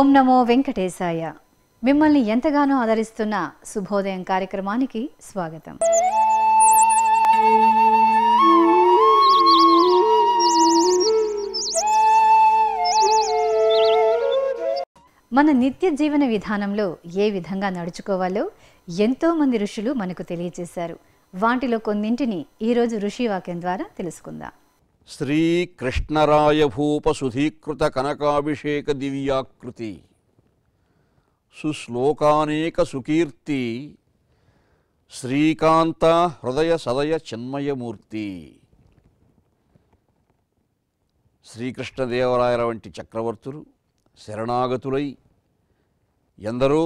ఓం నమో వెంకటేశాయ. మిమ్మల్ని ఎంతగానో ఆదరిస్తున్న శుభోదయం కార్యక్రమానికి స్వాగతం. మన నిత్య జీవన విధానంలో ఏ విధంగా నడుచుకోవాలో ఎంతో మంది ఋషులు మనకు తెలియజేశారు. వాటిలో కొన్నింటిని ఈరోజు ఋషి వాక్యం ద్వారా తెలుసుకుందాం. శ్రీకృష్ణరాయ భూప సుధీకృత కనకాభిషేక దివ్యాకృతి సుశ్లోకానేక సుకీర్తి శ్రీకాంత హృదయ సదయ చిన్మయమూర్తి. శ్రీకృష్ణదేవరాయల వంటి చక్రవర్తులు శరణాగతులై ఎందరో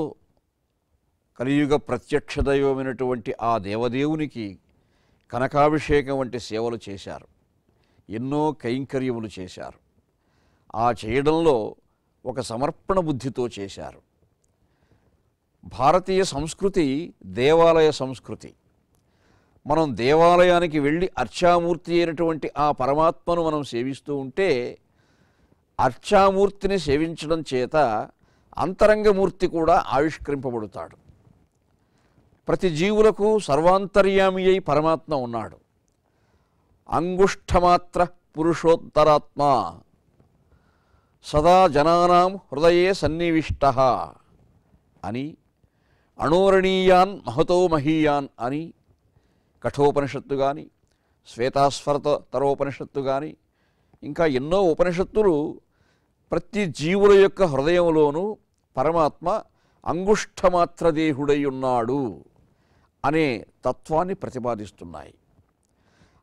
కలియుగ ప్రత్యక్ష దైవమైనటువంటి ఆ దేవదేవునికి కనకాభిషేకం వంటి సేవలు చేశారు. ఎన్నో కైంకర్యములు చేశారు. ఆ చేయడంలో ఒక సమర్పణ బుద్ధితో చేశారు. భారతీయ సంస్కృతి దేవాలయ సంస్కృతి. మనం దేవాలయానికి వెళ్ళి అర్చామూర్తి అయినటువంటి ఆ పరమాత్మను మనం సేవిస్తూ ఉంటే అర్చామూర్తిని సేవించడం చేత అంతరంగమూర్తి కూడా ఆవిష్కరింపబడతాడు. ప్రతి జీవులకు సర్వాంతర్యామి అయి పరమాత్మ ఉన్నాడు. అంగుష్ఠమాత్ర పురుషోత్తరాత్మ సదా జనానాం హృదయే సన్నివిష్టః అని, అణోరణీయాన్ మహతో మహీయాన్ అని కఠోపనిషత్తు కానీ, శ్వేతాస్వరతరోపనిషత్తు కానీ, ఇంకా ఎన్నో ఉపనిషత్తులు ప్రతి జీవుల యొక్క హృదయంలోనూ పరమాత్మ అంగుష్ఠమాత్ర దేహుడై ఉన్నాడు అనే తత్వాన్ని ప్రతిపాదిస్తున్నాయి.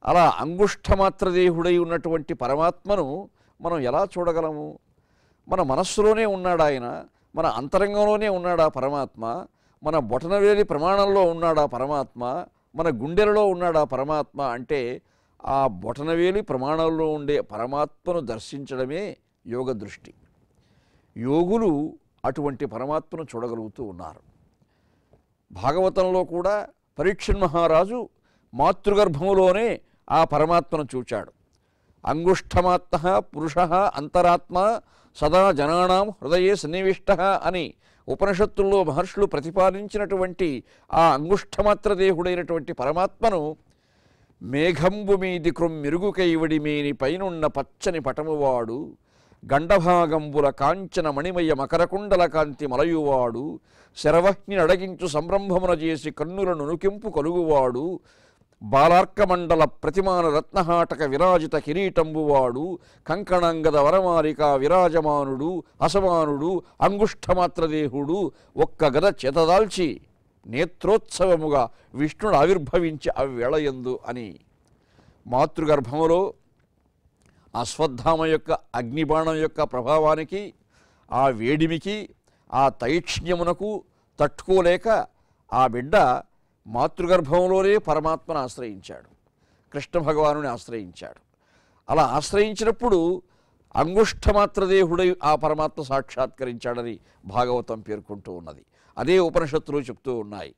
అలా అంగుష్ఠమాత్ర దేహుడై ఉన్నటువంటి పరమాత్మను మనం ఎలా చూడగలము? మన మనస్సులోనే ఉన్నాడు ఆయన, మన అంతరంగంలోనే ఉన్నాడా పరమాత్మ, మన బొటనవేలి ప్రమాణంలో ఉన్నాడా పరమాత్మ, మన గుండెలలో ఉన్నాడా పరమాత్మ అంటే ఆ బొటనవేలి ప్రమాణంలో ఉండే పరమాత్మను దర్శించడమే యోగ దృష్టి. యోగులు అటువంటి పరమాత్మను చూడగలుగుతూ ఉన్నారు. భాగవతంలో కూడా పరీక్షణ్ మహారాజు మాతృగర్భములోనే ఆ పరమాత్మను చూచాడు. అంగుష్ఠమాత్మ పురుష అంతరాత్మ సదా జనానాం హృదయే సన్నివిష్టః అని ఉపనిషత్తుల్లో మహర్షులు ప్రతిపాదించినటువంటి ఆ అంగుష్ఠమాత్ర దేహుడైనటువంటి పరమాత్మను మేఘంబు మీది క్రొమ్మిరుగుకైవడిమేని పైనున్న పచ్చని పటమువాడు గండభాగంబుల కాంచన మణిమయ మకరకుండల కాంతి మలయువాడు శరవహ్ని అడగించు సంరంభమున చేసి కన్నులను నుకింపు కలుగువాడు బాలార్కమండల ప్రతిమాన రత్నహాటక విరాజిత కిరీటంబువాడు కంకణంగద వరమాలిక విరాజమానుడు అసమానుడు అంగుష్ఠమాత్రదేహుడు ఒక్క గద చేతదాల్చి నేత్రోత్సవముగా విష్ణుడు ఆవిర్భవించి అవ్వేళయందు అని మాతృగర్భములో అశ్వత్థామ యొక్క అగ్నిబాణం యొక్క ప్రభావానికి, ఆ వేడిమికి, ఆ తైక్ష్ణ్యమునకు తట్టుకోలేక ఆ బిడ్డ మాతృగర్భంలోనే పరమాత్మను ఆశ్రయించాడు, కృష్ణ భగవానుని ఆశ్రయించాడు. అలా ఆశ్రయించినప్పుడు అంగుష్ఠమాత్రదేహుడై ఆ పరమాత్మ సాక్షాత్కరించాడని భాగవతం పేర్కొంటూ ఉన్నది. అదే ఉపనిషత్తులు చెప్తూ ఉన్నాయి.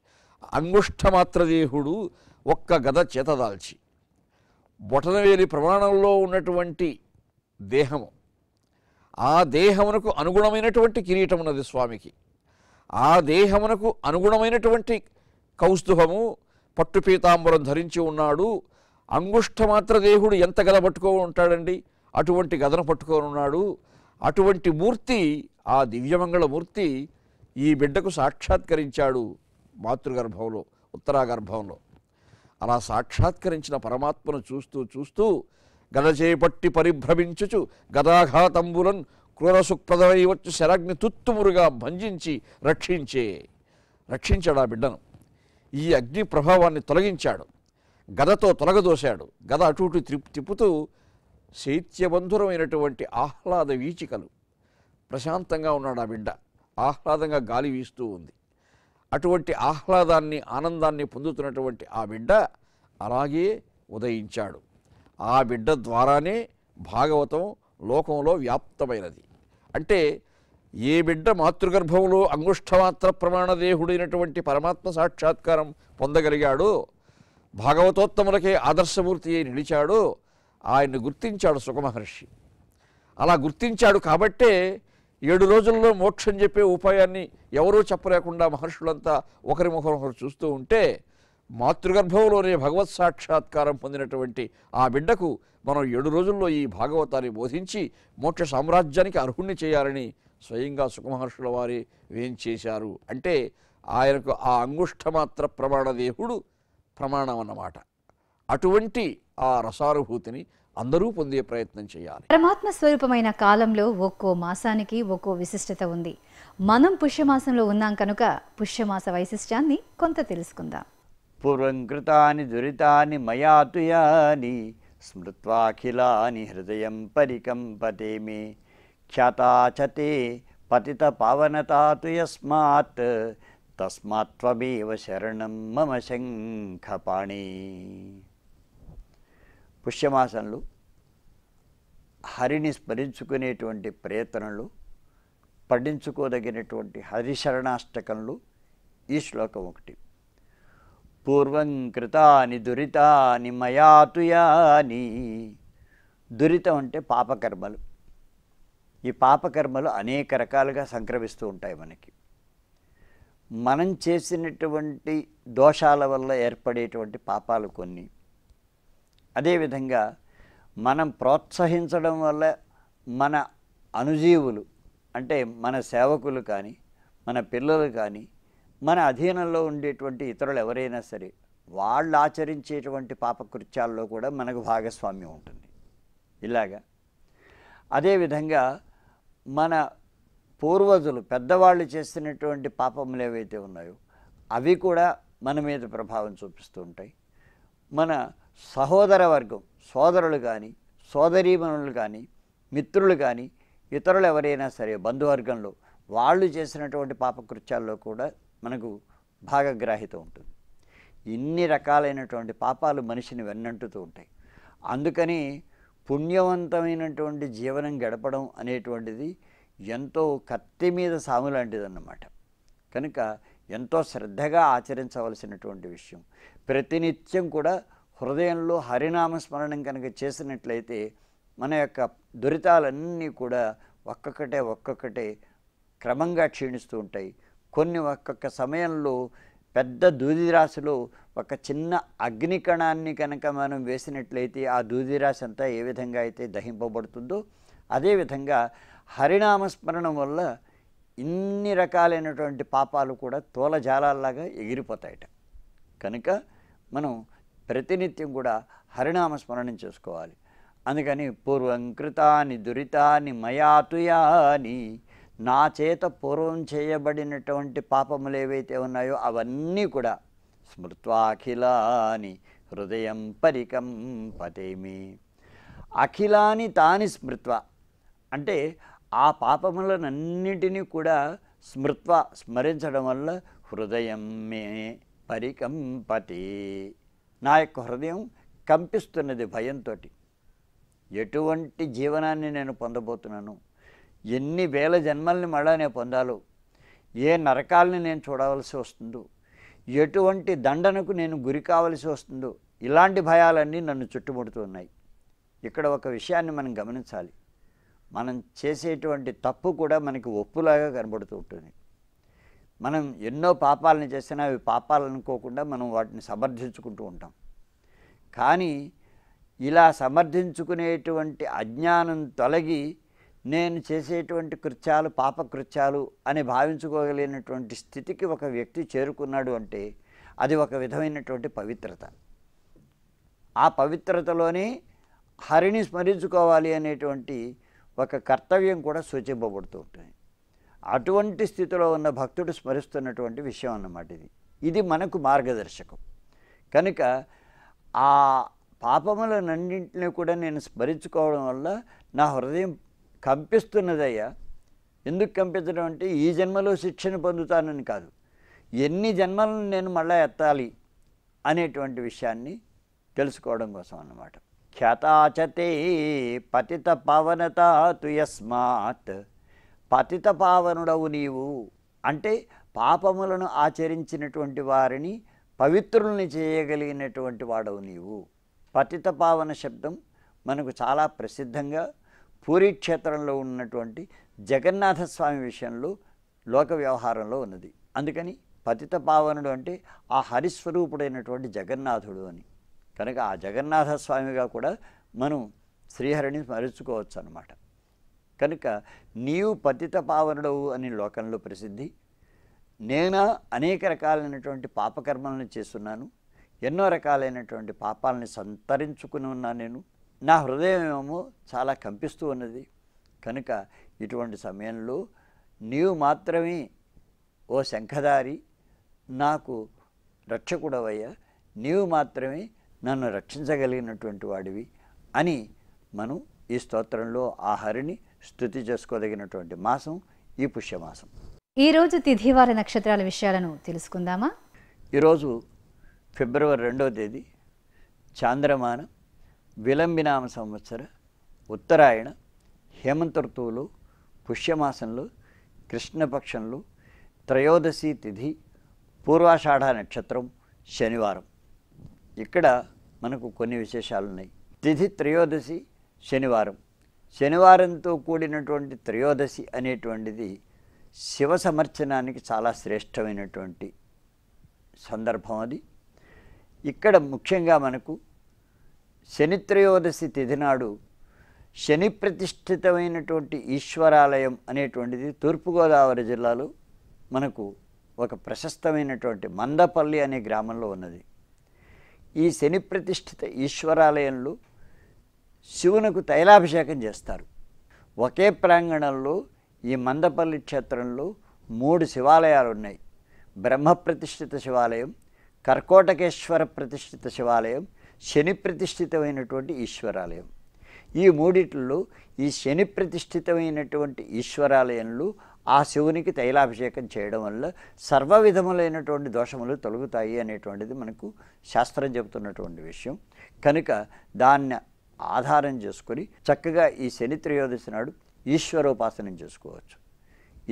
అంగుష్ఠమాత్రదేహుడు ఒక్క గద చేతదాల్చి, బొటనవేలి ప్రమాణంలో ఉన్నటువంటి దేహము, ఆ దేహమునకు అనుగుణమైనటువంటి కిరీటం ఉన్నది స్వామికి, ఆ దేహమునకు అనుగుణమైనటువంటి కౌస్తుభము పట్టు పీతాంబరం ధరించి ఉన్నాడు. అంగుష్ఠమాత్ర దేహుడు ఎంత గద పట్టుకొని ఉంటాడండి, అటువంటి గదను పట్టుకొని ఉన్నాడు. అటువంటి మూర్తి, ఆ దివ్యమంగళమూర్తి ఈ బిడ్డకు సాక్షాత్కరించాడు మాతృగర్భంలో, ఉత్తరాగర్భంలో. అలా సాక్షాత్కరించిన పరమాత్మను చూస్తూ చూస్తూ గద చేపట్టి పరిభ్రమించుచు గదాఘాతంబులన్ క్రూరసుప్రదమై వచ్చు శరగ్ని తుత్తుమురుగా భంజించి రక్షించాడు ఆ బిడ్డను. ఈ అగ్ని ప్రభావాన్ని తొలగించాడు, గదతో తొలగదోశాడు. గద అటు ఇటు తిప్పుతూ శైత్యబంధురమైనటువంటి ఆహ్లాద వీచికలు, ప్రశాంతంగా ఉన్నాడు ఆ బిడ్డ. ఆహ్లాదంగా గాలి వీస్తూ ఉంది. అటువంటి ఆహ్లాదాన్ని, ఆనందాన్ని పొందుతున్నటువంటి ఆ బిడ్డ అలాగే ఉదయించాడు. ఆ బిడ్డ ద్వారానే భాగవతం లోకంలో వ్యాప్తమైనది. అంటే ఏ బిడ్డ మాతృగర్భంలో అంగుష్ఠమాత్ర ప్రమాణదేహుడైనటువంటి పరమాత్మ సాక్షాత్కారం పొందగలిగాడో, భాగవతోత్తములకే ఆదర్శమూర్తి అయి నిలిచాడో, ఆయన్ని గుర్తించాడు సుఖమహర్షి. అలా గుర్తించాడు కాబట్టే 7 రోజుల్లో మోక్షం చెప్పే ఉపాయాన్ని ఎవరూ చెప్పలేకుండా మహర్షులంతా ఒకరినొకరు చూస్తూ ఉంటే మాతృగర్భంలోనే భగవత్ సాక్షాత్కారం పొందినటువంటి ఆ బిడ్డకు మనం 7 రోజుల్లో ఈ భాగవతాన్ని బోధించి మోక్ష సామ్రాజ్యానికి అర్హుణ్ణి చేయాలని స్వయంగా సుఖమహర్షుల వారి వేంచేశారు. అంటే ఆయనకు ఆ అంగుష్ఠమాత్ర ప్రమాణదేవుడు ప్రమాణం అన్నమాట. అటువంటి ఆ రసానుభూతిని అందరూ పొందే ప్రయత్నం చేయాలి. పరమాత్మ స్వరూపమైన కాలంలో ఒక్కో మాసానికి ఒక్కో విశిష్టత ఉంది. మనం పుష్యమాసంలో ఉన్నాం కనుక పుష్యమాస వైశిష్ట్యాన్ని కొంత తెలుసుకుందాం. పూర్వం కృతాని దురితాని మయా తుయాని స్మృత్వాఖిలాని హృదయం పరికంపతే మే ఖ్యాతాచతే పతిత పావనతాతు యస్మాత్ తస్మాత్త్వమేవ శరణం మమ శంఖపాణి. పుష్యమాసంలో హరిని స్మరించుకునేటువంటి ప్రయత్నంలో పఠించుకోదగినటువంటి హరిశరణాష్టకంలో ఈ శ్లోకం ఒకటి. పూర్వం కృతాని దురితాని మయా తుయాని. దురితం అంటే పాపకర్మలు. ఈ పాపకర్మలు అనేక రకాలుగా సంక్రమిస్తూ ఉంటాయి మనకి. మనం చేసినటువంటి దోషాల వల్ల ఏర్పడేటువంటి పాపాలు కొన్ని, అదేవిధంగా మనం ప్రోత్సహించడం వల్ల మన అనుజీవులు అంటే మన సేవకులు కానీ మన పిల్లలు కానీ మన అధీనంలో ఉండేటువంటి ఇతరులు ఎవరైనా సరే వాళ్ళు ఆచరించేటువంటి పాపకృత్యాల్లో కూడా మనకు భాగస్వామ్యం ఉంటుంది. ఇలాగా అదేవిధంగా మన పూర్వజులు పెద్దవాళ్ళు చేసినటువంటి పాపములు ఏవైతే ఉన్నాయో అవి కూడా మన మీద ప్రభావం చూపిస్తూ ఉంటాయి. మన సహోదర వర్గం సోదరులు కానీ సోదరీమణులు కానీ మిత్రులు కానీ ఇతరులు ఎవరైనా సరే బంధువర్గంలో వాళ్ళు చేసినటువంటి పాపకృత్యాల్లో కూడా మనకు భాగగ్రాహిత ఉంటుంది. ఇన్ని రకాలైనటువంటి పాపాలు మనిషిని వెన్నంటుతూ ఉంటాయి. అందుకని పుణ్యవంతమైనటువంటి జీవనం గడపడం అనేటువంటిది ఎంతో కత్తి మీద సాము లాంటిదన్నమాట. కనుక ఎంతో శ్రద్ధగా ఆచరించవలసినటువంటి విషయం. ప్రతినిత్యం కూడా హృదయంలో హరినామస్మరణం కనుక చేసినట్లయితే మన యొక్క దురితాలన్నీ కూడా ఒక్కొక్కటే క్రమంగా క్షీణిస్తూ ఉంటాయి. కొన్ని ఒక్కొక్క సమయంలో పెద్ద దూదిరాశిలో ఒక చిన్న అగ్నికణాన్ని కనుక మనం వేసినట్లయితే ఆ దూదిరాశి అంతా ఏ విధంగా అయితే దహింపబడుతుందో అదేవిధంగా హరినామస్మరణం వల్ల ఇన్ని రకాలైనటువంటి పాపాలు కూడా తోలజాలాల్లాగా ఎగిరిపోతాయట. కనుక మనం ప్రతినిత్యం కూడా హరినామస్మరణం చేసుకోవాలి. అందుకని పూర్వం కృతాని దురితాని మయా తుయాని. నా చేత పూర్వం చేయబడినటువంటి పాపములు ఏవైతే ఉన్నాయో అవన్నీ కూడా స్మృత్వాఖిలాని హృదయం పరికంపతే మే. అఖిలాని తాని స్మృత్వ అంటే ఆ పాపములనన్నిటినీ కూడా స్మరించడం వల్ల హృదయం మే పరికంపతే. నా యొక్క హృదయం కంపిస్తున్నది భయంతో. ఎటువంటి జీవనాన్ని నేను పొందబోతున్నాను, ఎన్ని వేల జన్మల్ని మళ్ళా నేను పొందాలో, ఏ నరకాలని నేను చూడవలసి వస్తుందో, ఎటువంటి దండనకు నేను గురి కావలసి వస్తుందో, ఇలాంటి భయాలన్నీ నన్ను చుట్టుముడుతున్నాయి. ఇక్కడ ఒక విషయాన్ని మనం గమనించాలి. మనం చేసేటువంటి తప్పు కూడా మనకి ఒప్పులాగా కనబడుతూ ఉంటుంది. మనం ఎన్నో పాపాలను చేసినా అవి పాపాలు అనుకోకుండా మనం వాటిని సమర్థించుకుంటూ ఉంటాం. కానీ ఇలా సమర్థించుకునేటువంటి అజ్ఞానం తొలగి నేను చేసేటువంటి కృత్యాలు పాపకృత్యాలు అని భావించుకోగలిగినటువంటి స్థితికి ఒక వ్యక్తి చేరుకున్నాడు అంటే అది ఒక విధమైనటువంటి పవిత్రత. ఆ పవిత్రతలోనే హరిని స్మరించుకోవాలి అనేటువంటి ఒక కర్తవ్యం కూడా సూచింపబడుతూ ఉంటుంది. అటువంటి స్థితిలో ఉన్న భక్తుడు స్మరిస్తున్నటువంటి విషయం అన్నమాట ఇది మనకు మార్గదర్శకం. కనుక ఆ పాపములన్నింటినీ కూడా నేను స్మరించుకోవడం వల్ల నా హృదయం కంపిస్తున్నదయ్యా. ఎందుకు కంపించడం అంటే ఈ జన్మలో శిక్షను పొందుతానని కాదు, ఎన్ని జన్మలను నేను మళ్ళా ఎత్తాలి అనేటువంటి విషయాన్ని తెలుసుకోవడం కోసం అన్నమాట. ఖ్యాతాచతే పతిత పావనత తు యస్మాత్. పతిత పావనుడవు నీవు అంటే పాపములను ఆచరించినటువంటి వారిని పవిత్రుల్ని చేయగలిగినటువంటి వాడవు నీవు. పతిత పావన శబ్దం మనకు చాలా ప్రసిద్ధంగా పూరీ క్షేత్రంలో ఉన్నటువంటి జగన్నాథస్వామి విషయంలో లోక వ్యవహారంలో ఉన్నది. అందుకని పతిత పావనుడు అంటే ఆ హరిస్వరూపుడైనటువంటి జగన్నాథుడు అని. కనుక ఆ జగన్నాథ స్వామిగా కూడా మనం శ్రీహరిని స్మరించుకోవచ్చు అన్నమాట. కనుక నీవు పతిత పావనుడవు అని లోకంలో ప్రసిద్ధి. నేను అనేక రకాలైనటువంటి పాపకర్మలను చేస్తున్నాను, ఎన్నో రకాలైనటువంటి పాపాలని సంతరించుకుని ఉన్నాను నేను. నా హృదయం ఏమో చాలా కంపిస్తూ ఉన్నది. కనుక ఇటువంటి సమయంలో నీవు మాత్రమే ఓ శంఖధారి నాకు రక్షకుడవయ్యా, నీవు మాత్రమే నన్ను రక్షించగలిగినటువంటి వాడివి అని మనం ఈ స్తోత్రంలో ఆ హరిని స్తుతి చేసుకోదగినటువంటి మాసం ఈ పుష్యమాసం. ఈరోజు తిథివార నక్షత్రాల విషయాలను తెలుసుకుందామా? ఈరోజు ఫిబ్రవరి 2వ తేదీ చాంద్రమాన విలంబినామ సంవత్సర ఉత్తరాయణ హేమంత ఋతువులో పుష్యమాసంలో కృష్ణపక్షంలో త్రయోదశి తిథి పూర్వాషాఢ నక్షత్రం శనివారం. ఇక్కడ మనకు కొన్ని విశేషాలు ఉన్నాయి. తిథి త్రయోదశి శనివారం. శనివారంతో కూడినటువంటి త్రయోదశి అనేటువంటిది శివ సమర్చనానికి చాలా శ్రేష్టమైనటువంటి సందర్భం అది. ఇక్కడ ముఖ్యంగా మనకు శని త్రయోదశి తిథి నాడు శని ప్రతిష్ఠితమైనటువంటి ఈశ్వరాలయం అనేటువంటిది తూర్పుగోదావరి జిల్లాలో మనకు ఒక ప్రశస్తమైనటువంటి మందపల్లి అనే గ్రామంలో ఉన్నది. ఈ శని ప్రతిష్ఠిత ఈశ్వరాలయంలో శివునకు తైలాభిషేకం చేస్తారు. ఒకే ప్రాంగణంలో ఈ మందపల్లి క్షేత్రంలో 3 శివాలయాలు ఉన్నాయి. బ్రహ్మ ప్రతిష్ఠిత శివాలయం, కర్కోటకేశ్వర ప్రతిష్ఠిత శివాలయం, శని ప్రతిష్ఠితమైనటువంటి ఈశ్వరాలయం. ఈ మూడిట్లో ఈ శని ప్రతిష్ఠితమైనటువంటి ఈశ్వరాలయంలో ఆ శివునికి తైలాభిషేకం చేయడం వల్ల సర్వ విధములైనటువంటి దోషములు తొలగుతాయి అనేటువంటిది మనకు శాస్త్రం చెబుతున్నటువంటి విషయం. కనుక దాన్ని ఆధారం చేసుకొని చక్కగా ఈ శని త్రయోదశి నాడు ఈశ్వరోపాసనం చేసుకోవచ్చు.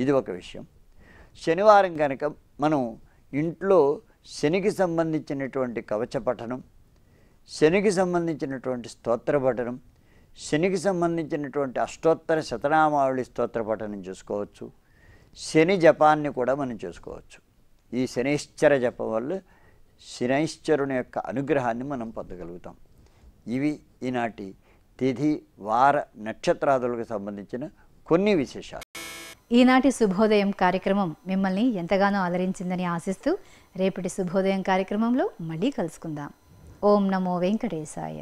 ఇది ఒక విషయం. శనివారం కనుక మనం ఇంట్లో శనికి సంబంధించినటువంటి కవచ పఠనం, శనికి సంబంధించినటువంటి స్తోత్ర పఠనం, శనికి సంబంధించినటువంటి అష్టోత్తర శతనామావళి స్తోత్ర పఠనం చేసుకోవచ్చు. శని జపాన్ని కూడా మనం చేసుకోవచ్చు. ఈ శనైశ్చర జపం వల్ల శనైశ్చరుని యొక్క అనుగ్రహాన్ని మనం పొందగలుగుతాం. ఇవి ఈనాటి తిథి వార నక్షత్రాదులకు సంబంధించిన కొన్ని విశేషాలు. ఈనాటి శుభోదయం కార్యక్రమం మిమ్మల్ని ఎంతగానో ఆదరించిందని ఆశిస్తూ రేపటి శుభోదయం కార్యక్రమంలో మళ్ళీ కలుసుకుందాం. ఓం నమో వెంకటేశాయ.